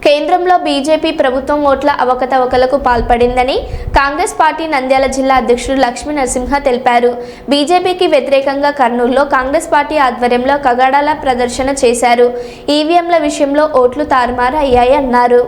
కేంద్రంలో బీజేపీ ప్రభుత్వం ఓట్ల అవకతవకలకు పాల్పడిందని కాంగ్రెస్ పార్టీ నంద్యాల జిల్లా అధ్యక్షుడు లక్ష్మీ నరసింహ తెలిపారు. బీజేపీకి వ్యతిరేకంగా కర్నూలులో కాంగ్రెస్ పార్టీ ఆధ్వర్యంలో కగడాల ప్రదర్శన చేశారు. ఈవీఎంల విషయంలో ఓట్లు తారుమారు అయ్యాయి అన్నారు.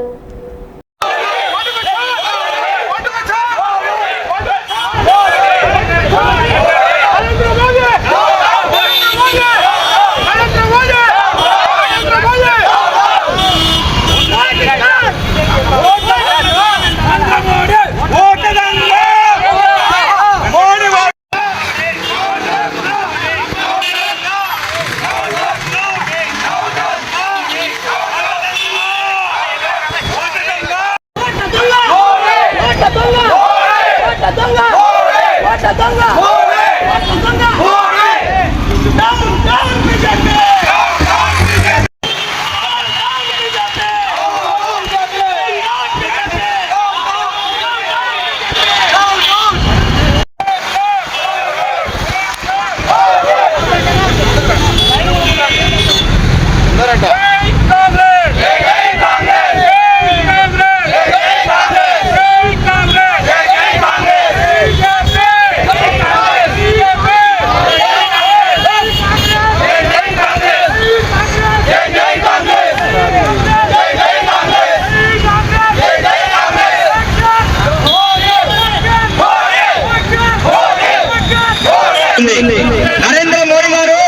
నరేంద్ర మోడీ గారు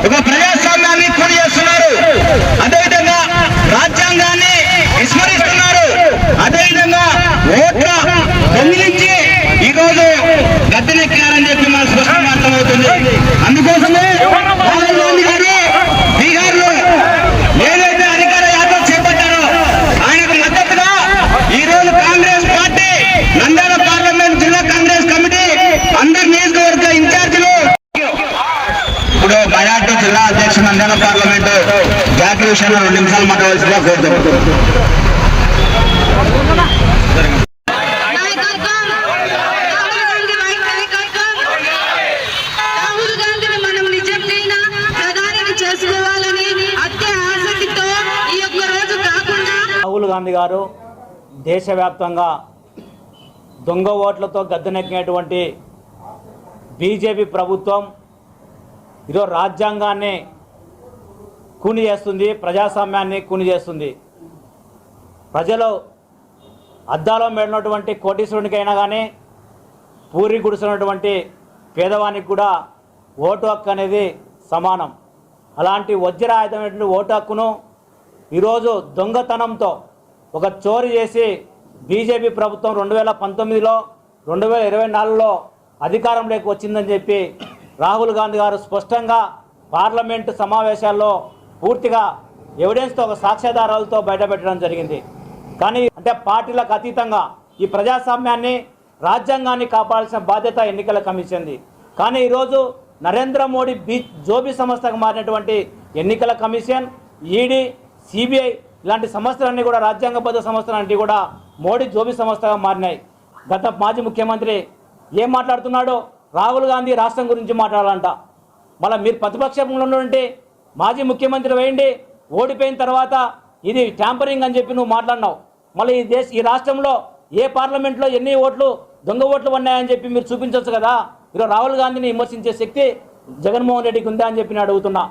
ఒక ప్రజాస్వామ్యాన్ని కూలి చేస్తున్నారు. అదేవిధంగా రాజ్యాంగాన్ని విస్మరిస్తున్నారు. అదేవిధంగా ఓట్ల దొంగిలించి ఈరోజు గద్దెనెక్కారని చెప్పి మనకు స్పష్టంగా అర్థమవుతుంది. అందుకోసమే రాహుల్ గాంధీ గారు బీహార్ లో ఏదైతే అధికార యాత్ర చేపట్టారో ఆయనకు మద్దతుగా ఈ రోజు కాంగ్రెస్ పార్టీ నంద్యాల పార్లమెంట్ జిల్లా కాంగ్రెస్ కమిటీ అందరు నియోజకవర్గ ఇన్ఛార్జీలు ఇప్పుడు మైనార్టీ జిల్లా అధ్యక్షుడు నంద్యాల పార్లమెంట్ జాతీయ విషయంలో 2 నిమిషాలు మాట్లాడవలసిందిగా కోరుతున్నాం. రాహుల్ గాంధీ గారు దేశవ్యాప్తంగా దొంగ ఓట్లతో గద్దెనెక్కినటువంటి బీజేపీ ప్రభుత్వం ఈరోజు రాజ్యాంగాన్ని కూని చేస్తుంది, ప్రజాస్వామ్యాన్ని కూని చేస్తుంది. ప్రజలు అద్దాలో మేడినటువంటి కోటీశ్వరునికైనా కానీ పూరి గుడిసినటువంటి పేదవానికి కూడా ఓటు హక్కు అనేది సమానం. అలాంటి వజ్రాయుధమైనటువంటి ఓటు హక్కును ఈరోజు దొంగతనంతో ఒక చోరీ చేసి బీజేపీ ప్రభుత్వం 2019లో 2024లో అధికారంలోకి వచ్చిందని చెప్పి రాహుల్ గాంధీ గారు స్పష్టంగా పార్లమెంటు సమావేశాల్లో పూర్తిగా ఎవిడెన్స్తో ఒక సాక్ష్యాధారాలతో బయటపెట్టడం జరిగింది. కానీ అంటే పార్టీలకు అతీతంగా ఈ ప్రజాస్వామ్యాన్ని రాజ్యాంగాన్ని కాపాడాల్సిన బాధ్యత ఎన్నికల కమిషన్ది. కానీ ఈరోజు నరేంద్ర మోడీ జోబీ సంస్థకు మారినటువంటి ఎన్నికల కమిషన్, ఈడీ, సిబిఐ ఇలాంటి సంస్థలన్నీ కూడా రాజ్యాంగబద్ధ సంస్థలన్నీ కూడా మోడీ జోబీ సంస్థగా మారినాయి. గత మాజీ ముఖ్యమంత్రి ఏం మాట్లాడుతున్నాడో రాహుల్ గాంధీ రాష్ట్రం గురించి మాట్లాడాలంట. మళ్ళీ మీరు ప్రతిపక్షంలో ఉన్నటువంటి మాజీ ముఖ్యమంత్రి వేయండి, ఓడిపోయిన తర్వాత ఇది ట్యాంపరింగ్ అని చెప్పి నువ్వు మాట్లాడినావు. మళ్ళీ ఈ రాష్ట్రంలో ఏ పార్లమెంట్లో ఎన్ని ఓట్లు దొంగ ఓట్లు ఉన్నాయని చెప్పి మీరు చూపించవచ్చు కదా. ఈరోజు రాహుల్ గాంధీని విమర్శించే శక్తి జగన్మోహన్ రెడ్డికి ఉందా అని చెప్పి నేను అడుగుతున్నా.